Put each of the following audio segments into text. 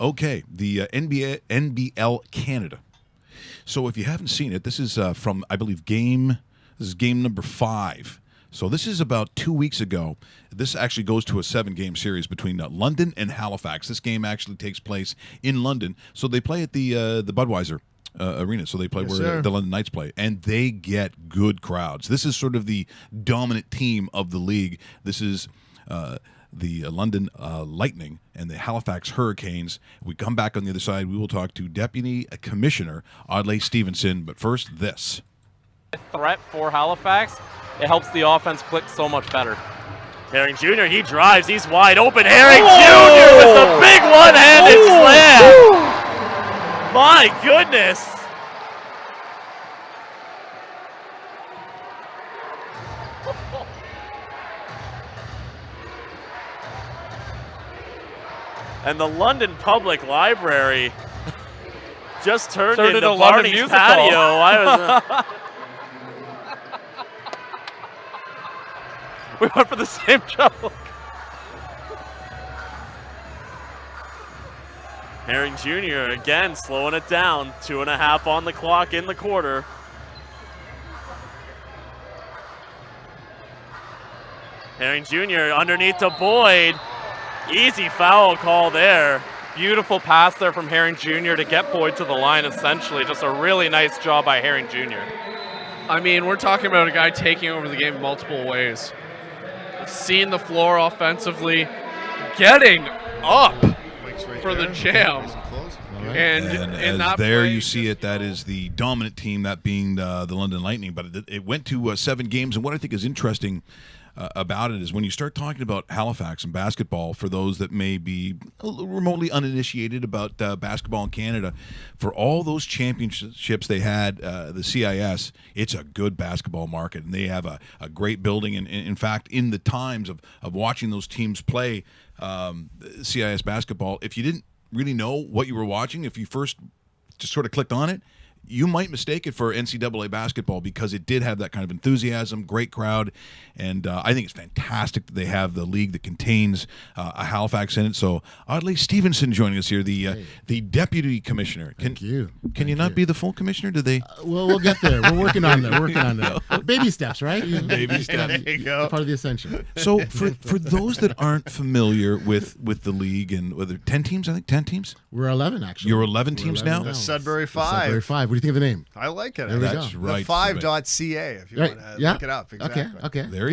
Okay, the NBL Canada. So if you haven't seen it, this is from, I believe, game number 5. So this is about 2 weeks ago. This actually goes to a 7-game series between London and Halifax. This game actually takes place in London. So they play at the Budweiser arena. So they play where the London Knights play. And they get good crowds. This is sort of the dominant team of the league. This is the London Lightning and the Halifax Hurricanes. We come back on the other side. We will talk to Deputy Commissioner Audley Stephenson. But first, this. Threat for Halifax. It helps the offense click so much better. Herring Jr., he drives, he's wide open. Herring Jr. with the big one-handed slam. My goodness. And the London Public Library just turned into a London Barney's musical. patio. I was. We went for the same joke. Herring Jr. again slowing it down. 2.5 on the clock in the quarter. Herring Jr. underneath to Boyd. Easy foul call there. Beautiful pass there from Herring Jr. to get Boyd to the line, essentially. Just a really nice job by Herring Jr. I mean, we're talking about a guy taking over the game multiple ways. Seeing the floor offensively, getting up for the jam. And as that there play, you see it, that is the dominant team, that being the London Lightning. But it went to 7 games, and what I think is interesting about it is when you start talking about Halifax and basketball, for those that may be remotely uninitiated about basketball in Canada, for all those championships they had, the CIS, it's a good basketball market, and they have a great building. And in fact, in the times of watching those teams play CIS basketball, if you didn't really know what you were watching, if you first just sort of clicked on it, you might mistake it for NCAA basketball, because it did have that kind of enthusiasm, great crowd, and I think it's fantastic that they have the league that contains a Halifax in it. So, Audley Stephenson joining us here, the Deputy Commissioner. Thank you. Can you not be the full commissioner? Do they? Well, we'll get there. We're working on that. Baby steps, right? Baby steps. There you go. Part of the ascension. So, for those that aren't familiar with the league, and whether 10 teams, I think 10 teams. We're 11 actually. You're 11 teams now. The Sudbury 5. Sudbury 5. What do you think of the name? I like it. There we That's go. right. The 5.ca if you want to look it up. Exactly. Okay. There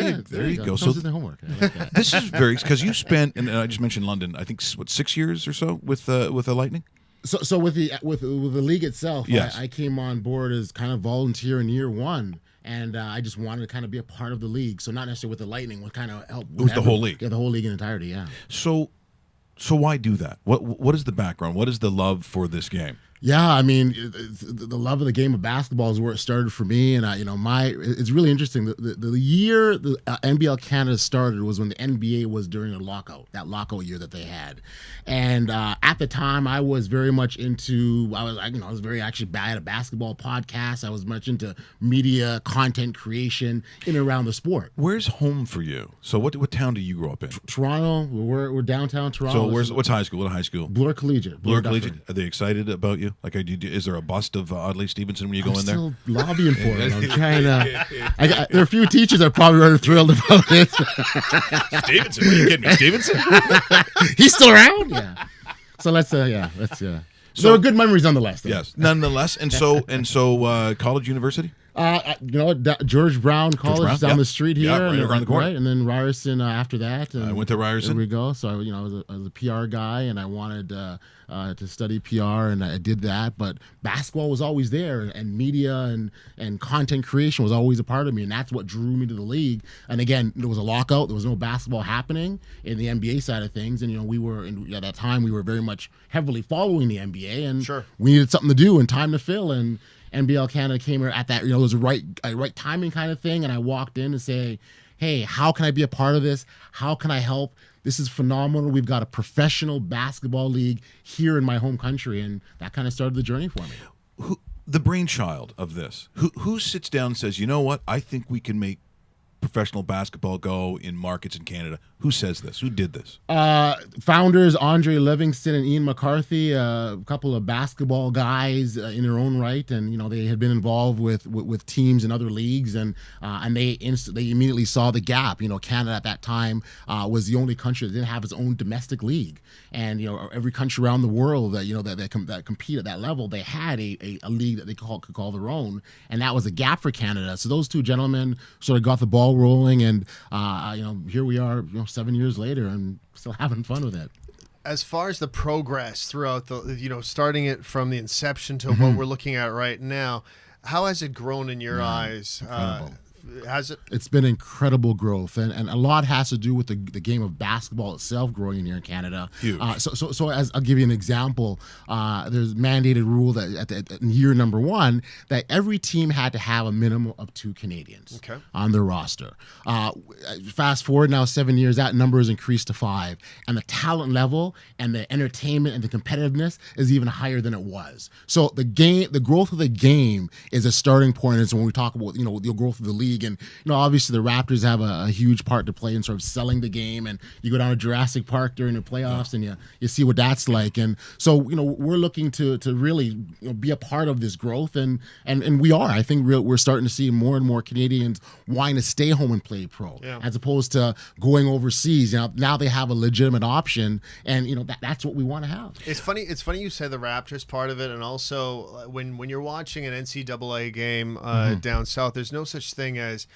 you go. So So the homework. I like that. this is very, because you spent, and I just mentioned London, I think, what, 6 years or so with the Lightning? So with the league itself, yes. I came on board as kind of volunteer in year 1. And I just wanted to kind of be a part of the league. So not necessarily with the Lightning, would kind of help. It was the whole league. Yeah, the whole league in entirety, yeah. So why do that? What is the background? What is the love for this game? Yeah, I mean, the love of the game of basketball is where it started for me, and it's really interesting. The year the NBL Canada started was when the NBA was during a lockout, that lockout year that they had, and at the time I was very much into. I was very actually bad at basketball podcasts. I was much into media content creation in and around the sport. Where's home for you? So what town do you grow up in? Toronto. We're downtown Toronto. So what's high school? What high school? Bloor Collegiate. Bloor Collegiate. Are they excited about you? Like, is there a bust of Audley Stephenson when you go in there? I'm still lobbying for it. I'm trying to. There are a few teachers that probably aren't thrilled about it. Stevenson? Are you kidding me? Stevenson? He's still around? Yeah. So let's. So there are good memories nonetheless. Yes, nonetheless. And so college, university? George Brown College down the street here, right around the corner. Right, and then Ryerson after that. And I went to Ryerson. There we go. So I was a PR guy, and I wanted to study PR, and I did that. But basketball was always there, and media and content creation was always a part of me, and that's what drew me to the league. And again, there was a lockout; there was no basketball happening in the NBA side of things, and we were at that time we were very much heavily following the NBA, and we needed something to do and time to fill, and NBL Canada came here at that, it was a right timing kind of thing, and I walked in and say, hey, how can I be a part of this? How can I help? This is phenomenal. We've got a professional basketball league here in my home country, and that kind of started the journey for me. The brainchild of this, who sits down and says, you know what, I think we can make professional basketball go in markets in Canada? Who says this? Who did this? Founders Andre Livingston and Ian McCarthy, a couple of basketball guys in their own right, and they had been involved with teams in other leagues, and they immediately saw the gap. Canada at that time was the only country that didn't have its own domestic league, and every country around the world that compete at that level, they had a league that they could call their own, and that was a gap for Canada. So those two gentlemen sort of got the ball rolling, and here we are, 7 years later, and still having fun with it. As far as the progress throughout the, starting it from the inception to what we're looking at right now, how has it grown in your eyes? Has it? It's been incredible growth, and a lot has to do with the game of basketball itself growing here in Canada. Huge. So as I'll give you an example, there's mandated rule that in year number 1 that every team had to have a minimum of 2 Canadians on their roster. Fast forward now 7 years, that number has increased to 5, and the talent level and the entertainment and the competitiveness is even higher than it was. So the growth of the game is a starting point. Is when we talk about the growth of the league. And obviously the Raptors have a huge part to play in sort of selling the game, and you go down to Jurassic Park during the playoffs and you see what that's like. And so we're looking to really be a part of this growth, and we are. I think we're starting to see more and more Canadians wanting to stay home and play pro, as opposed to going overseas. Now they have a legitimate option, and that's what we want to have. It's funny you say the Raptors part of it, and also when you're watching an NCAA game down south, there's no such thing as,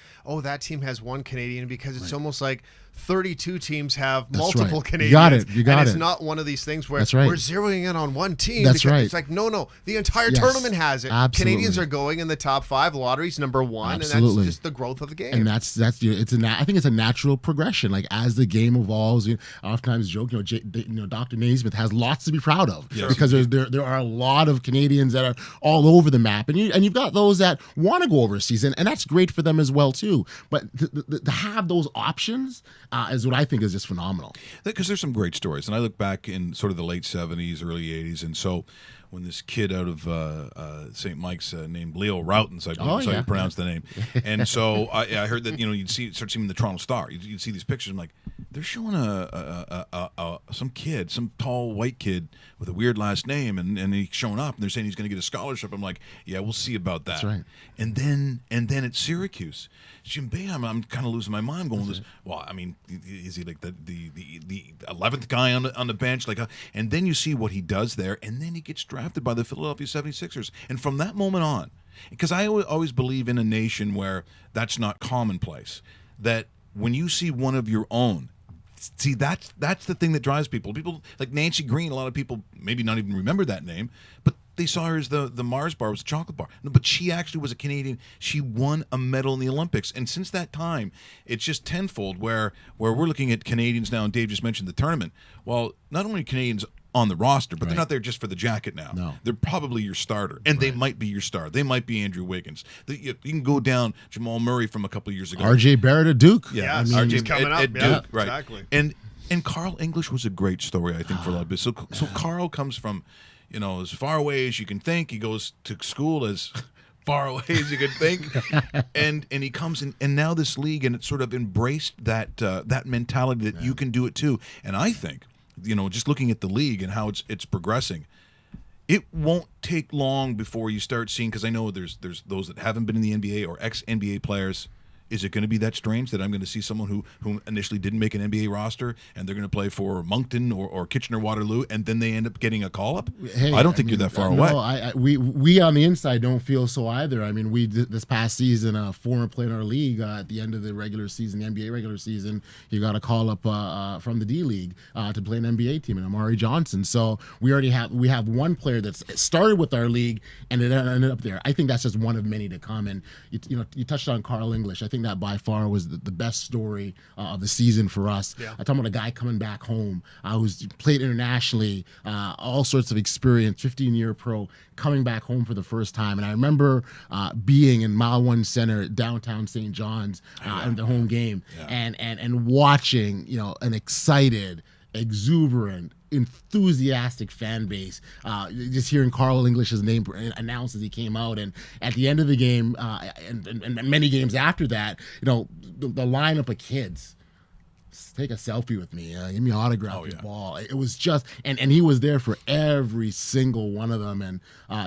that team has 1 Canadian, because it's almost like 32 teams have multiple Canadians. You got it. It's not one of these things where we're zeroing in on one team. That's right. It's like, no. The entire tournament has it. Absolutely. Canadians are going in the top 5. Lottery's number 1. Absolutely. And that's just the growth of the game. And I think it's a natural progression. Like, as the game evolves, oftentimes joke, Dr. Naismith has lots to be proud of, because there are a lot of Canadians that are all over the map, and you've got those that want to go overseas, and that's great for them as well too. But to have those options is what I think is just phenomenal. Because there's some great stories, and I look back in sort of the late 70s, early 80s, and so when this kid out of St. Mike's named Leo Routens, I believe is how you pronounce the name, and so I heard that you'd start seeing the Toronto Star. You'd see these pictures. I'm like, they're showing some tall white kid with a weird last name, and he's showing up, and they're saying he's going to get a scholarship. I'm like, yeah, we'll see about that. That's right. And then at Syracuse, Jim Boeheim, I'm kind of losing my mind going, is he like the 11th guy on the bench? And then you see what he does there, and then he gets drafted by the Philadelphia 76ers. And from that moment on, because I always believe in a nation where that's not commonplace, that when you see one of your own, see, that's the thing that drives people. People like Nancy Green, a lot of people maybe not even remember that name, but they saw her as the Mars bar was a chocolate bar. No, but she actually was a Canadian. She won a medal in the Olympics. And since that time, it's just tenfold where we're looking at Canadians now, and Dave just mentioned the tournament. Well, not only Canadians on the roster, but they're not there just for the jacket now. No. They're probably your starter, and they might be your star. They might be Andrew Wiggins. You can go down Jamal Murray from a couple of years ago. RJ Barrett at Duke. Yeah, RJ's coming up. At Duke, yeah, right. Exactly. And Carl English was a great story, I think, for a lot of business. So Carl comes from, as far away as you can think. He goes to school as far away as you can think, and he comes in, and now this league, and it's sort of embraced that mentality that you can do it too. And I think, just looking at the league and how it's progressing, it won't take long before you start seeing, because I know there's those that haven't been in the NBA or ex-NBA players. Is it going to be that strange that I'm going to see someone who initially didn't make an NBA roster, and they're going to play for Moncton or Kitchener-Waterloo, and then they end up getting a call-up? Hey, I don't think you're that far away. No, we on the inside don't feel so either. I mean, this past season, a former player in our league, at the end of the regular season, the NBA regular season, he got a call-up from the D-League to play an NBA team, and Amari Johnson. So we have one player that's started with our league, and it ended up there. I think that's just one of many to come. And you touched on Carl English. I think that by far was the best story of the season for us. Yeah. I'm talking about a guy coming back home who's played internationally, all sorts of experience, 15-year pro, coming back home for the first time. And I remember being in Mile One Center at downtown St. John's in the home game, and watching an excited, exuberant, enthusiastic fan base, just hearing Carl English's name announced as he came out, and at the end of the game, and many games after that, the lineup of kids take a selfie with me, give me an autograph, Oh, yeah. ball. It was just, and he was there for every single one of them. And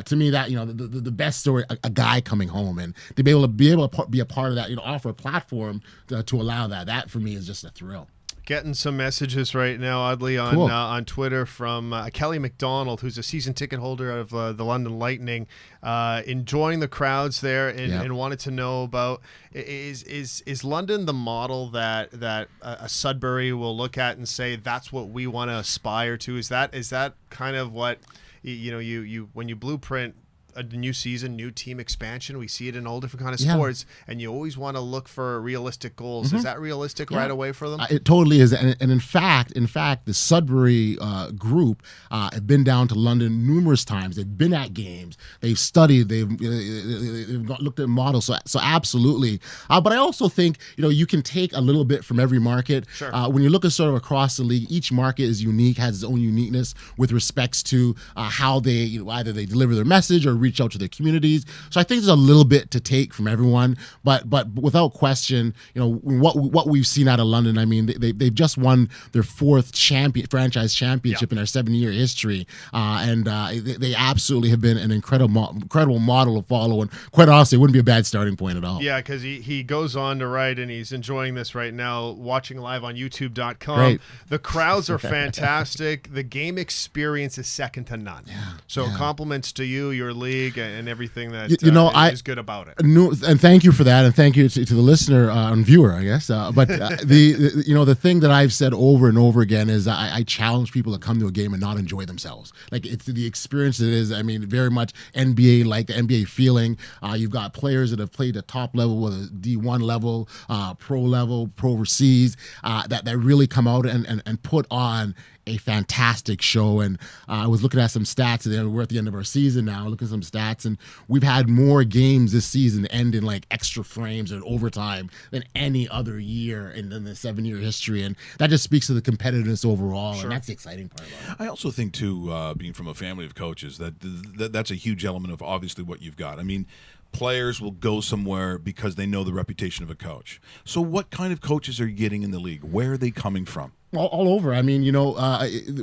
to me, that, the best story, a guy coming home, and to be able to be a part of that, offer a platform to allow that for me is just a thrill. Getting some messages right now, Audley, on Cool. On Twitter from Kelly McDonald, who's a season ticket holder of the London Lightning, enjoying the crowds there, and wanted to know about is London the model that a Sudbury will look at and say that's what we want to aspire to? Is that kind of what you when you blueprint a new season, new team expansion? We see it in all different kind of sports, and you always want to look for realistic goals. Is that realistic right away for them? It totally is, and in fact, the Sudbury group have been down to London numerous times. They've been at games, they've studied, they've looked at models. So absolutely. But I also think you can take a little bit from every market. Sure. When you look at sort of across the league, each market is unique, has its own uniqueness with respects to how they either they deliver their message or reach out to their communities. So I think there's a little bit to take from everyone, but without question, what we've seen out of London. I mean, they've just won their 4th franchise championship in their 7-year history, and they absolutely have been an incredible model to follow. And quite honestly, it wouldn't be a bad starting point at all. Yeah, because he goes on to write, and he's enjoying this right now, watching live on YouTube.com. Great. The crowds are fantastic. The game experience is second to none. So compliments to you, your league, and everything that is good about it. And thank you for that, and thank you to the listener and viewer, I guess. But the thing that I've said over and over again is I challenge people to come to a game and not enjoy themselves. Like, it's the experience it is. I mean, very much NBA, like the NBA feeling. You've got players that have played at top level, whether D1 level, pro overseas, that really come out and put on a fantastic show. And I was looking at some stats, and we're at the end of our season now, looking at some stats, and we've had more games this season end in like extra frames and overtime than any other year in the 7-year history. And that just speaks to the competitiveness overall. And that's the exciting part about it. I also think too, being from a family of coaches, that's a huge element of obviously what you've got. I mean, players will go somewhere because they know the reputation of a coach. So what kind of coaches are you getting in the league? Where are they coming from? All over. I mean,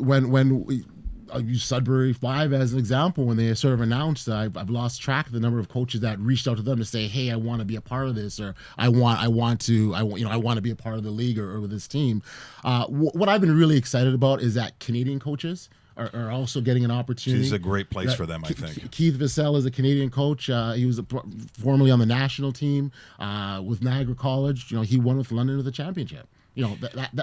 when I'll use Sudbury 5 as an example. When they sort of announced, I've lost track of the number of coaches that reached out to them to say, "Hey, I want to be a part of this," or I want to be a part of the league or with this team. What I've been really excited about is that Canadian coaches are also getting an opportunity. It's a great place for them, I think. Keith Vassell is a Canadian coach. He was formerly on the national team with Niagara College. He won with London with the championship.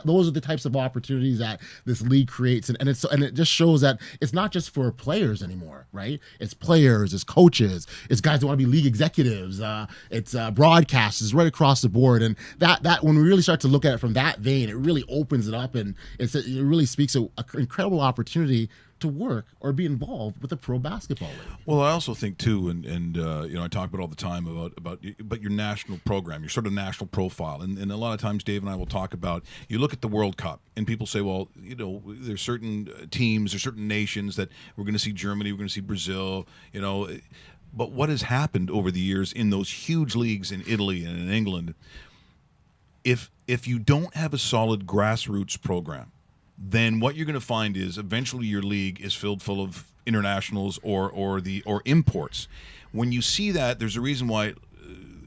Those are the types of opportunities that this league creates, and it just shows that it's not just for players anymore, right? It's players, it's coaches, it's guys that want to be league executives, it's broadcasters, right across the board. And that when we really start to look at it from that vein, it really opens it up, and it really speaks to an incredible opportunity to work or be involved with a pro basketball league. Well, I also think too, and I talk about all the time about your national program, your sort of national profile, and a lot of times Dave and I will talk about. You look at the World Cup, and people say, well, there's certain teams, there's certain nations that we're going to see Germany, we're going to see Brazil, But what has happened over the years in those huge leagues in Italy and in England? If you don't have a solid grassroots program, then what you're going to find is eventually your league is filled full of internationals or imports. When you see that, there's a reason why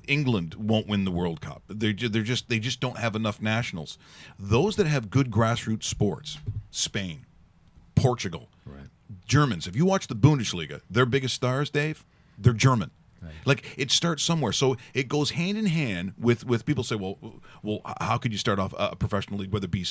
England won't win the World Cup. They just don't have enough nationals. Those that have good grassroots sports, Spain, Portugal, right. Germans. If you watch the Bundesliga, their biggest stars, Dave, they're German. Right. Like, it starts somewhere, so it goes hand in hand with people say, well, how could you start off a professional league, whether it be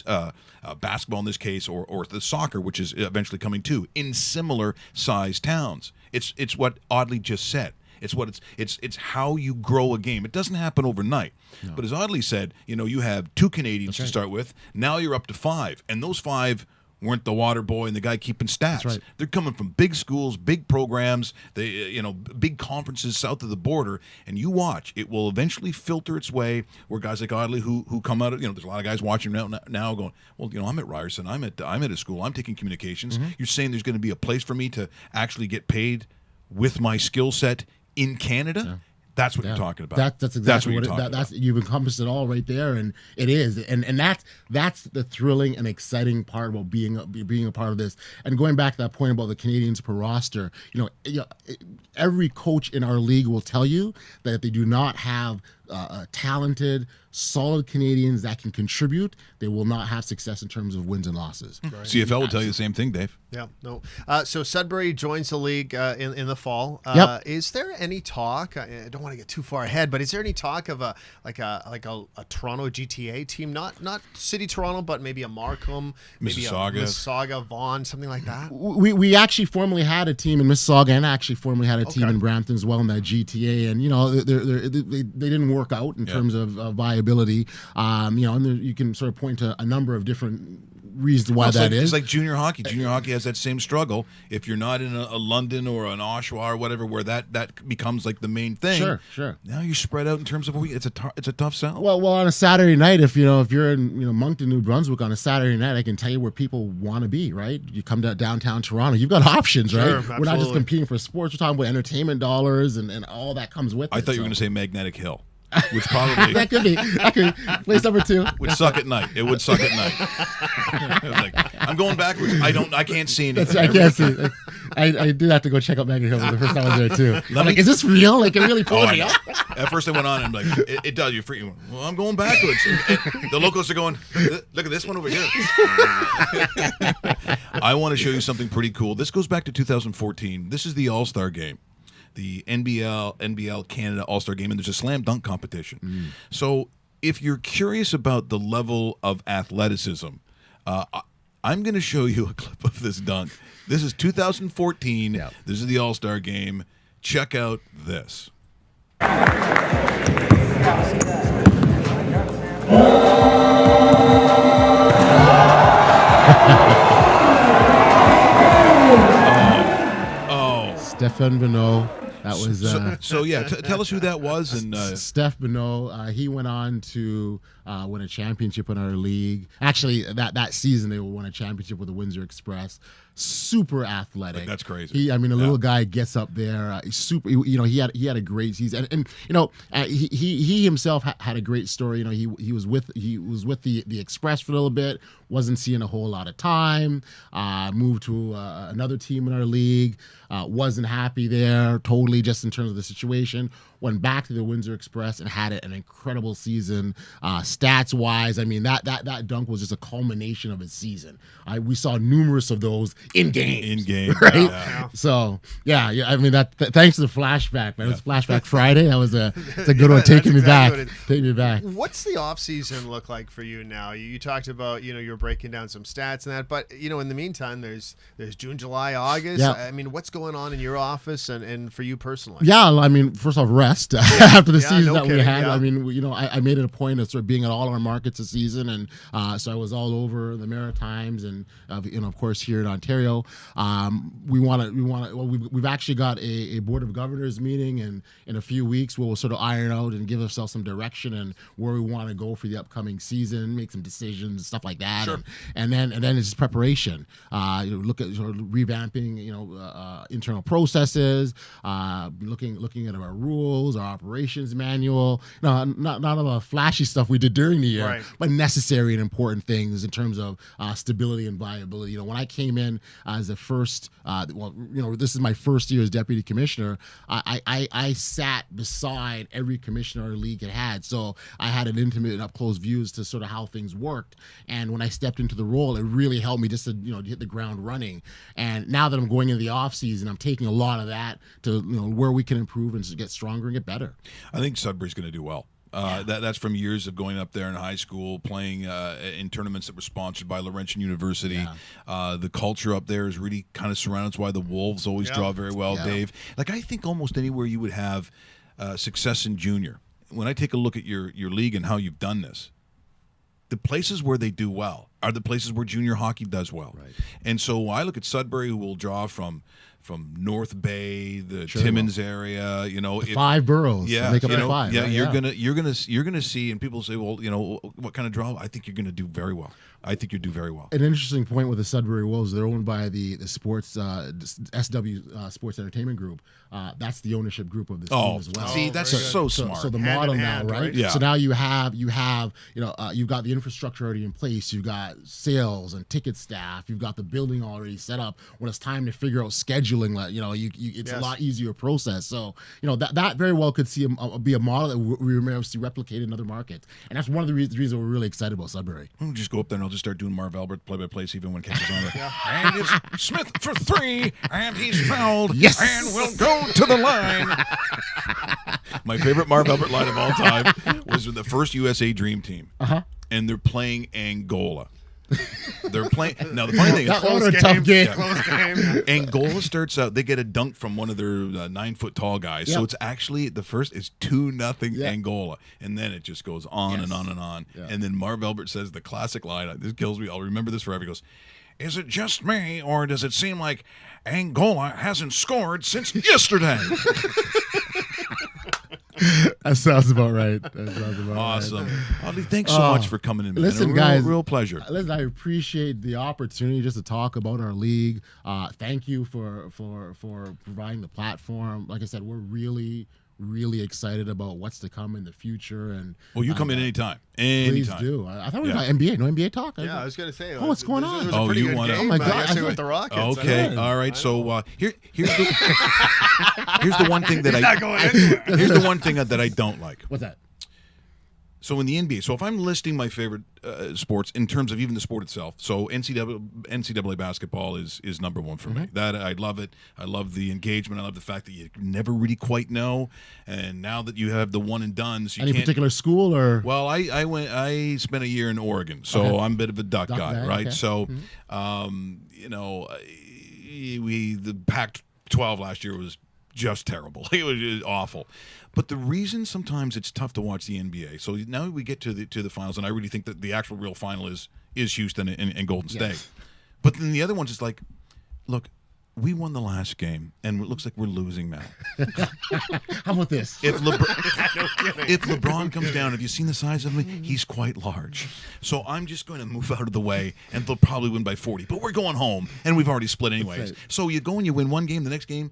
basketball in this case or the soccer, which is eventually coming too, in similar sized towns. It's what Audley just said. It's how you grow a game. It doesn't happen overnight. No. But as Audley said, you have 2 Canadians to start with. Now you're up to 5, and those 5 weren't the water boy and the guy keeping stats. Right. They're coming from big schools, big programs, big conferences south of the border, and you watch. It will eventually filter its way where guys like Audley who come out of, there's a lot of guys watching now going, well, I'm at Ryerson, I'm at a school, I'm taking communications. Mm-hmm. You're saying there's going to be a place for me to actually get paid with my skill set in Canada? Yeah. That's what you're talking about. That's exactly what what that's you've encompassed it all right there, and it is, and that's the thrilling and exciting part about being a part of this. And going back to that point about the Canadians per roster, every coach in our league will tell you that if they do not have talented, solid Canadians that can contribute, they will not have success in terms of wins and losses. Right. CFL will tell you the same thing, Dave. Yeah, no. So Sudbury joins the league in the fall. Yep. Is there any talk? I don't want to get too far ahead, but is there any talk of a Toronto GTA team, not City Toronto, but maybe a Markham, maybe Mississauga. a Mississauga, Vaughan, something like that? We actually formerly had a team in Mississauga, and actually formerly had a team in Brampton as well in that GTA, and they didn't work out in terms of viability. And you can sort of point to a number of different reasons why that is. It's like junior hockey. Junior hockey has that same struggle. If you're not in a London or an Oshawa or whatever, where that becomes like the main thing. Sure. Now you spread out in terms of it's a tough sell. Well, on a Saturday night, if you're in Moncton, New Brunswick on a Saturday night, I can tell you where people want to be. Right, you come to downtown Toronto, you've got options, right? Absolutely. We're not just competing for sports; we're talking about entertainment dollars and all that comes with it. I thought you were going to say Magnetic Hill. Which probably that could be place number 2. Would suck at night. It would suck at night. Like, I'm going backwards. I can't see anything. I can't see. I did have to go check out Magnet Hill the first time I was there too. I'm like, is this real? Like, it really pulled me up. At first I went on and I'm like, it does. You're free. Well, I'm going backwards. And the locals are going, look at this one over here. I want to show you something pretty cool. This goes back to 2014. This is the All-Star game. The NBL Canada All-Star Game, and there's a slam dunk competition. So if you're curious about the level of athleticism, I'm going to show you a clip of this dunk. This is 2014. Yep. This is the All-Star Game. Check out this. Stephen Benoit. That was tell us who that was. And Steph Benoit, he went on to win a championship in our league. Actually, that season they won a championship with the Windsor Express. Super athletic. That's crazy. A little guy gets up there. Super. He had a great season, and he himself had a great story. He was with the Express for a little bit. Wasn't seeing a whole lot of time. Moved to another team in our league. Wasn't happy there. Totally, just in terms of the situation. Went back to the Windsor Express and had an incredible season. Stats wise, that dunk was just a culmination of his season. We saw numerous of those in game, right? Yeah. So thanks to the flashback, man. It was Flashback Friday. It's a good one. Taking me back. Take me back. What's the off season look like for you now? You talked about you're breaking down some stats and that, but in the meantime, there's June, July, August. Yeah. What's going on in your office and for you personally? Yeah, first off, rest after the season that we had. Yeah. I made it a point of sort of being at all our markets this season, and so I was all over the Maritimes and of course here in Ontario. We've actually got a board of governors meeting, and in a few weeks we'll sort of iron out and give ourselves some direction and where we want to go for the upcoming season, make some decisions, stuff like that. Sure. And then it's just preparation. Look at sort of revamping, internal processes, looking at our rules, our operations manual. No, not all the flashy stuff we did during the year, right, but necessary and important things in terms of stability and viability. When I came in as the first, this is my first year as deputy commissioner. I sat beside every commissioner our league had, so I had an intimate and up close views to sort of how things worked. And when I stepped into the role, it really helped me just to hit the ground running. And now that I'm going into the off season, I'm taking a lot of that to where we can improve and get stronger and get better. I think Sudbury's going to do well. That's from years of going up there in high school, playing in tournaments that were sponsored by Laurentian University. Yeah. The culture up there is really kind of surrounded. That's why the Wolves always draw very well, Dave. I think almost anywhere you would have success in junior. When I take a look at your league and how you've done this, the places where they do well are the places where junior hockey does well. Right. And so I look at Sudbury, who will draw from from North Bay, the Sure Timmins area, The 5 boroughs. Yeah, Make up you the know, 5. yeah, right? you're gonna see, and people say, well, what kind of draw? I think you're gonna do very well. I think you do very well. An interesting point with the Sudbury Wolves, they're owned by the sports SW Sports Entertainment Group. That's the ownership group of this team as well. See, that's very so good. smart. So the Hand model in now, hand, right? right? Yeah. So now you've got the infrastructure already in place. You've got sales and ticket staff. You've got the building already set up. When it's time to figure out scheduling, it's a Yes. lot easier process. So that very well could be a model that we may see replicated in other markets, and that's one of the reasons we're really excited about Sudbury. We'll just go up there and I'll just start doing Marv Albert play-by-play, see if anyone catches on it. And it's Smith for 3, and he's fouled. Yes! And we'll go to the line. My favorite Marv Albert line of all time was with the first USA Dream Team. And they're playing Angola. They're playing. Now, the funny thing is, That was a tough game. Close game. Angola starts out, they get a dunk from one of their 9-foot-tall guys. So Yep. it's actually, the first is 2-0 Yeah. Angola. And then it just goes on and on and on. Yeah. And then Marv Albert says the classic line, this kills me, I'll remember this forever. He goes, is it just me, or does it seem like Angola hasn't scored since yesterday? That sounds about right. That sounds about Awesome. right. Audley, thanks so much for coming in, man. Listen, a guys, real pleasure. Listen, I appreciate the opportunity just to talk about our league. Thank you for providing the platform. Like I said, we're really excited about what's to come in the future. And Well, you come in anytime. please Anytime. do. I thought we were Yeah. about NBA. No NBA talk. Yeah, I was going to say. Oh, what's going on? There was a Oh, pretty you good wanna- game Oh, my God. yesterday I with the Rockets. Okay, know. all right. So here's the one thing that Not going anywhere. here's the one thing that I don't like. What's that? So in the NBA, so if I'm listing my favorite sports in terms of even the sport itself, so NCAA basketball is number one for me. That I love it. I love the engagement. I love the fact that you never really quite know. And now that you have the one and dones, you Any can't. particular school or? Well, I spent a year in Oregon, so I'm a bit of a duck guy, guy, right? okay. So, the Pac-12 last year was just terrible. It was just awful. But the reason sometimes it's tough to watch the NBA. So now we get to the finals, and I really think that the actual real final is Houston and Golden State. But then the other ones is like, look, we won the last game, and it looks like we're losing now. How about this? If LeBron comes down, have you seen the size of me? He's quite large. So I'm just going to move out of the way, and they'll probably win by 40. But we're going home, and we've already split anyways. Right. So you go and you win one game, the next game,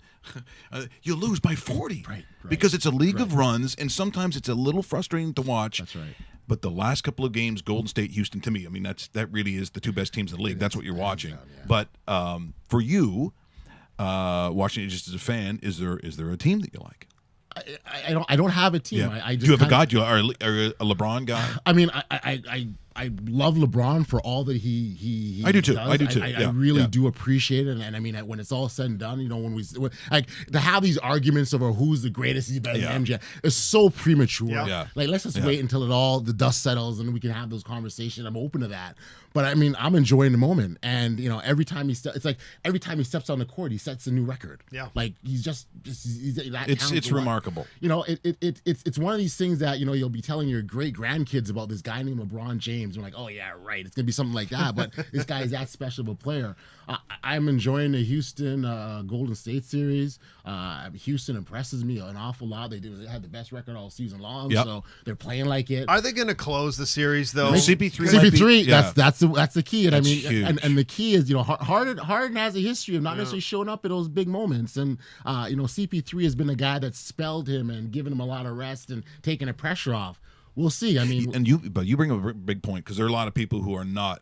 you lose by 40. Right. Because it's a league of runs, and sometimes it's a little frustrating to watch. That's right. But the last couple of games, Golden State, Houston, to me, I mean, that really is the two best teams in the league. That's what you're watching. But for you, watching it just as a fan, is there a team that you like? I don't have a team. Yeah. I just Do you have a kinda- guy? Do you are a LeBron guy? I mean, I love LeBron for all that he I do too. does. I do too. I Yeah, really yeah. do appreciate it, and I mean, when it's all said and done, when like to have these arguments over who's the greatest, he's better Yeah. than MJ, is so premature. Yeah. Yeah. Like let's just Yeah. wait until the dust settles and we can have those conversations. I'm open to that. But I mean, I'm enjoying the moment, and every time it's like every time he steps on the court, he sets a new record. Yeah. Like he's that It's talented to watch. remarkable. It's one of these things that you'll be telling your great grandkids about this guy named LeBron James. You're like, oh yeah, right. It's gonna be something like that. But this guy is that special of a player. I'm enjoying the Houston Golden State series. Houston impresses me an awful lot. They had the best record all season long, Yep. so they're playing like it. Are they going to close the series though? CP3 might be- CP3, yeah. that's the key, and That's I mean, huge. and the key is Harden has a history of not necessarily showing up at those big moments, and CP3 has been a guy that's spelled him and given him a lot of rest and taken the pressure off. We'll see. I mean, But you bring up a big point, because there are a lot of people who are not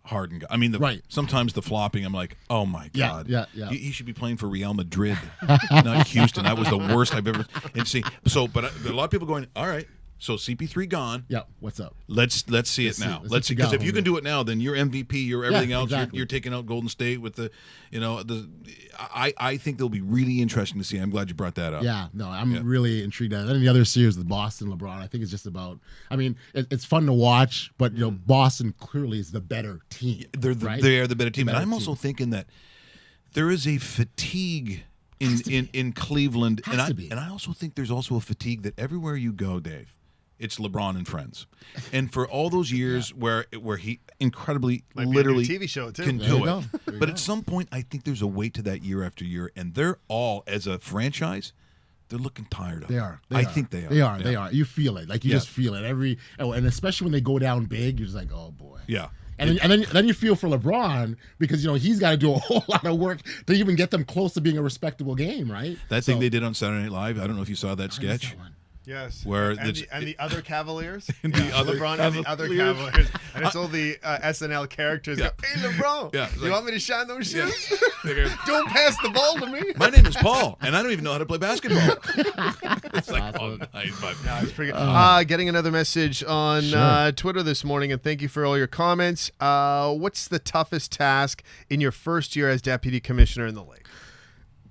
Harden guys. I mean, Right. sometimes the flopping, I'm like, oh my Yeah, God. yeah. He should be playing for Real Madrid, not Houston. That was the worst I've ever. And see, but a lot of people going, all right, so CP3 gone. yeah, what's up? Let's see it Let's see- now. let's Let's see, see because what if you you got, can do it now, then you're MVP. You're everything else. exactly. You're taking out Golden State with I think they'll be really interesting to see. I'm glad you brought that up. Yeah, no, I'm really intrigued. And then the other series with Boston, LeBron, I think it's just about. I mean, it's fun to watch, but Boston clearly is the better team. Right? They are the better team. The And better I'm also team. thinking that there is a fatigue in Cleveland, Has to be. and I also think there's also a fatigue that everywhere you go, Dave, it's LeBron and friends. And for all those years where he incredibly, Might be a new literally TV show, too. can There do you it. go. There you But go. at some point, I think there's a weight to that year after year, and they're all, as a franchise, they're looking tired of They it. are. I think they are. They are. Yeah. They are. You feel it. Like you Yeah. just feel it and especially when they go down big, you're just like, oh boy. Yeah. And then you feel for LeBron because he's got to do a whole lot of work to even get them close to being a respectable game, right? That thing they did on Saturday Night Live, I don't know if you saw that sketch. Yes. Where and the other Cavaliers. And the other LeBron and the other Cavaliers. And it's all the SNL characters Yeah. go, hey, LeBron, Yeah, you like- want me to shine those Yeah. shoes? They go, Don't pass the ball to me. my name is Paul, and I don't even know how to play basketball. It's like, oh, nice, but No, it's pretty good. Getting another message on Sure. Twitter this morning, and thank you for all your comments. What's the toughest task in your first year as deputy commissioner in the league?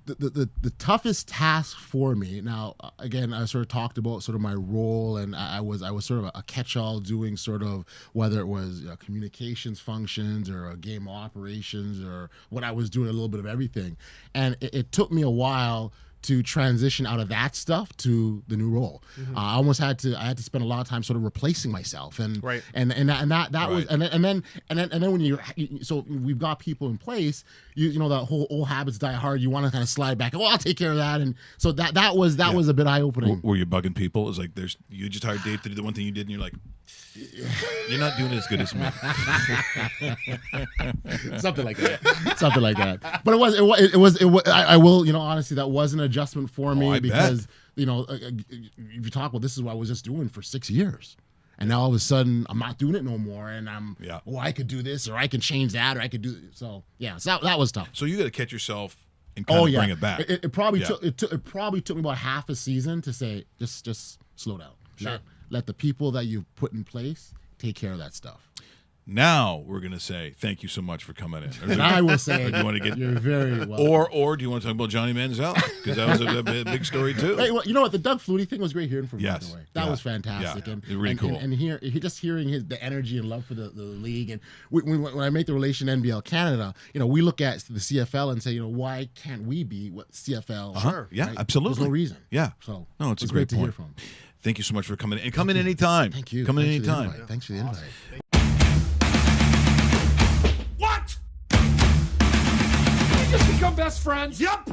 The toughest task for me now, again, I sort of talked about sort of my role, and I was sort of a catch-all doing sort of whether it was communications functions or game operations or what I was doing, a little bit of everything, and it took me a while to transition out of that stuff to the new role. I almost had to spend a lot of time sort of replacing myself, and Right. and that was Right. and then when so we've got people in place, you know that whole old habits die hard. You want to kind of slide back. Oh, I'll take care of that, and so that was a bit eye opening. were you bugging people? It's like you just hired Dave to do the one thing you did, and you're like, you're not doing it as good as me. Something like that. But it was. I will, honestly, that was an adjustment for me I bet. because if you talk about, this is what I was just doing for 6 years, and now all of a sudden I'm not doing it no more, and I could do this, or I can change that, or I could do so. Yeah, so that was tough. So you got to catch yourself and kind of bring it back. It probably Yeah. took it probably took me about half a season to say just slow down. Sure. Let the people that you've put in place take care of that stuff. Now we're going to say thank you so much for coming in. And I will say, Or do you want to get you're very welcome. or do you want to talk about Johnny Manziel? Because that was a big story too. Hey, well, you know what? The Doug Flutie thing was great hearing from him, Yes. by the way. That Yeah. was fantastic. Yeah. And Really cool. And just hearing the energy and love for the league. And when I make the relation NBL Canada, we look at the CFL and say, why can't we be what CFL? Sure. Yeah, right? absolutely. There's no reason. Yeah. So No, it's it a was great great to hear point. from him. Thank you so much for coming in. And come in anytime. Thank you. Come in Thanks for the anytime. invite. Thanks for the invite. What? We just become best friends? Yep.